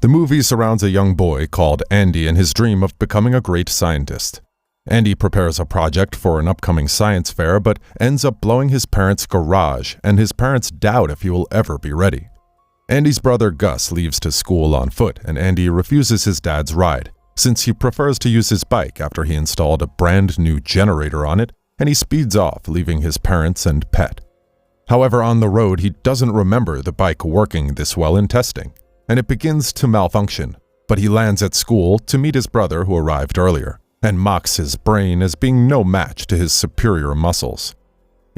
The movie surrounds a young boy called Andy and his dream of becoming a great scientist. Andy prepares a project for an upcoming science fair but ends up blowing his parents' garage, and his parents doubt if he will ever be ready. Andy's brother Gus leaves to school on foot, and Andy refuses his dad's ride, since he prefers to use his bike after he installed a brand new generator on it, and he speeds off, leaving his parents and pet. However, on the road, he doesn't remember the bike working this well in testing, and it begins to malfunction, but he lands at school to meet his brother who arrived earlier, and mocks his brain as being no match to his superior muscles.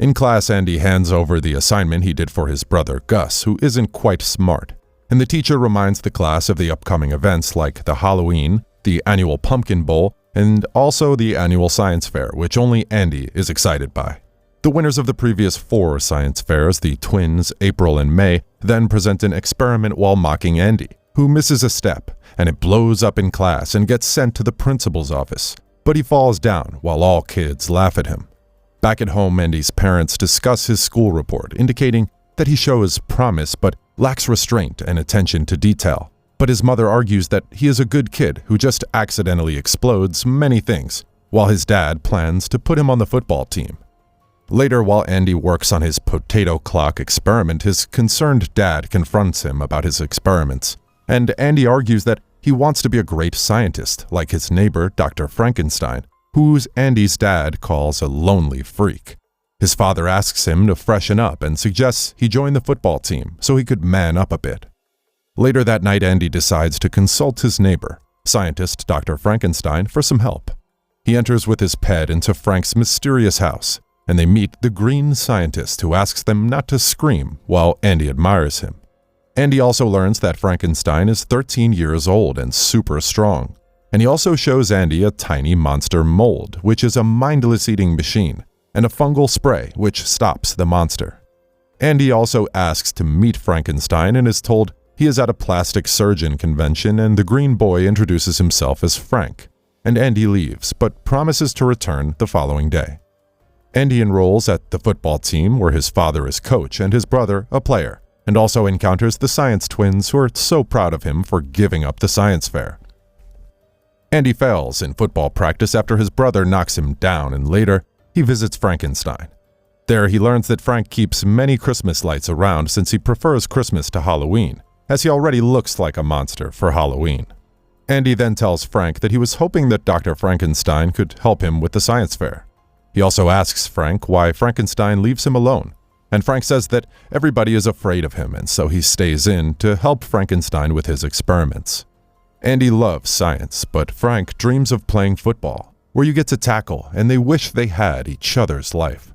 In class, Andy hands over the assignment he did for his brother Gus, who isn't quite smart, and the teacher reminds the class of the upcoming events like the Halloween, the annual Pumpkin Bowl, and also the annual science fair, which only Andy is excited by. The winners of the previous 4 science fairs, the twins April and May, then present an experiment while mocking Andy, who misses a step, and it blows up in class and gets sent to the principal's office. But he falls down while all kids laugh at him. Back at home, Andy's parents discuss his school report, indicating that he shows promise but lacks restraint and attention to detail. But his mother argues that he is a good kid who just accidentally explodes many things, while his dad plans to put him on the football team. Later, while Andy works on his potato clock experiment, his concerned dad confronts him about his experiments, and Andy argues that he wants to be a great scientist, like his neighbor, Dr. Frankenstein, who Andy's dad calls a lonely freak. His father asks him to freshen up and suggests he join the football team so he could man up a bit. Later that night, Andy decides to consult his neighbor, scientist Dr. Frankenstein, for some help. He enters with his pet into Frank's mysterious house, and they meet the green scientist who asks them not to scream while Andy admires him. Andy also learns that Frankenstein is 13 years old and super strong, and he also shows Andy a tiny monster mold, which is a mindless eating machine, and a fungal spray which stops the monster. Andy also asks to meet Frankenstein and is told he is at a plastic surgeon convention, and the green boy introduces himself as Frank, and Andy leaves but promises to return the following day. Andy enrolls at the football team where his father is coach and his brother a player, and also encounters the science twins who are so proud of him for giving up the science fair. Andy fails in football practice after his brother knocks him down, and later he visits Frankenstein. There he learns that Frank keeps many Christmas lights around since he prefers Christmas to Halloween, as he already looks like a monster for Halloween. Andy then tells Frank that he was hoping that Dr. Frankenstein could help him with the science fair. He also asks Frank why Frankenstein leaves him alone, and Frank says that everybody is afraid of him, and so he stays in to help Frankenstein with his experiments. Andy loves science, but Frank dreams of playing football, where you get to tackle, and they wish they had each other's life.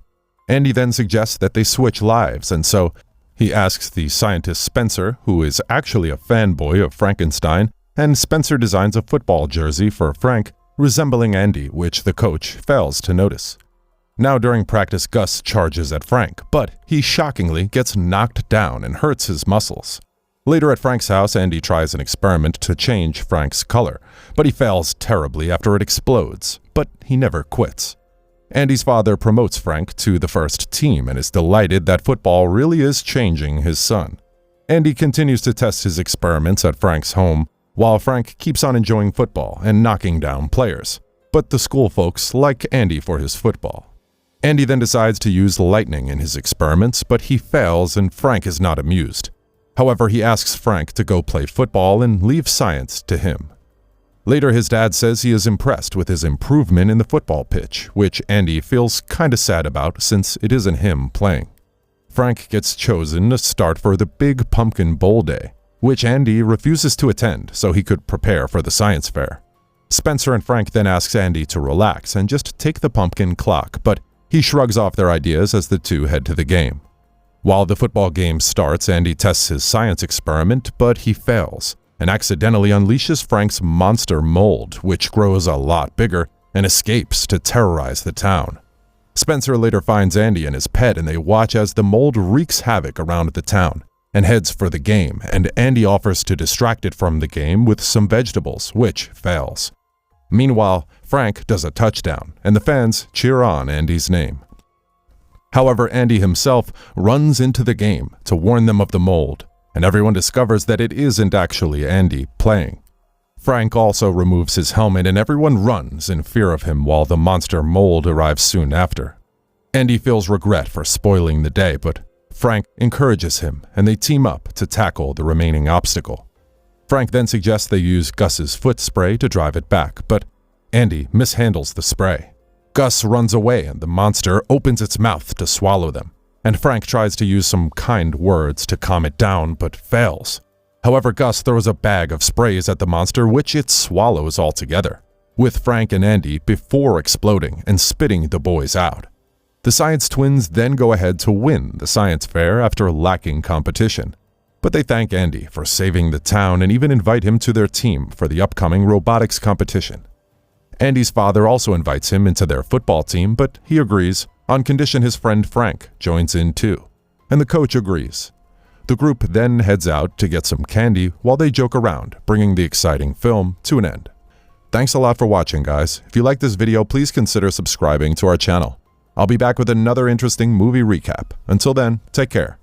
Andy then suggests that they switch lives, and so he asks the scientist Spencer, who is actually a fanboy of Frankenstein, and Spencer designs a football jersey for Frank resembling Andy, which the coach fails to notice. Now during practice, Gus charges at Frank, but he shockingly gets knocked down and hurts his muscles. Later at Frank's house, Andy tries an experiment to change Frank's color, but he fails terribly after it explodes, but he never quits. Andy's father promotes Frank to the first team and is delighted that football really is changing his son. Andy continues to test his experiments at Frank's home, while Frank keeps on enjoying football and knocking down players, but the school folks like Andy for his football. Andy then decides to use lightning in his experiments, but he fails and Frank is not amused. However, he asks Frank to go play football and leave science to him. Later, his dad says he is impressed with his improvement in the football pitch, which Andy feels kinda sad about since it isn't him playing. Frank gets chosen to start for the big Pumpkin Bowl Day, which Andy refuses to attend so he could prepare for the science fair. Spencer and Frank then asks Andy to relax and just take the pumpkin clock, but he shrugs off their ideas as the two head to the game. While the football game starts, Andy tests his science experiment, but he fails and accidentally unleashes Frank's monster mold, which grows a lot bigger and escapes to terrorize the town. Spencer later finds Andy and his pet, and they watch as the mold wreaks havoc around the town and heads for the game, and Andy offers to distract it from the game with some vegetables, which fails. Meanwhile, Frank does a touchdown, and the fans cheer on Andy's name. However, Andy himself runs into the game to warn them of the mold, and everyone discovers that it isn't actually Andy playing. Frank also removes his helmet and everyone runs in fear of him while the monster mold arrives soon after. Andy feels regret for spoiling the day, but Frank encourages him and they team up to tackle the remaining obstacle. Frank then suggests they use Gus's foot spray to drive it back, but Andy mishandles the spray. Gus runs away and the monster opens its mouth to swallow them, and Frank tries to use some kind words to calm it down but fails. However, Gus throws a bag of sprays at the monster which it swallows altogether, with Frank and Andy before exploding and spitting the boys out. The science twins then go ahead to win the science fair after lacking competition, but they thank Andy for saving the town and even invite him to their team for the upcoming robotics competition. Andy's father also invites him into their football team, but he agrees on condition his friend Frank joins in too, and the coach agrees. The group then heads out to get some candy while they joke around, bringing the exciting film to an end. Thanks a lot for watching, guys. If you like this video, please consider subscribing to our channel. I'll be back with another interesting movie recap. Until then, take care.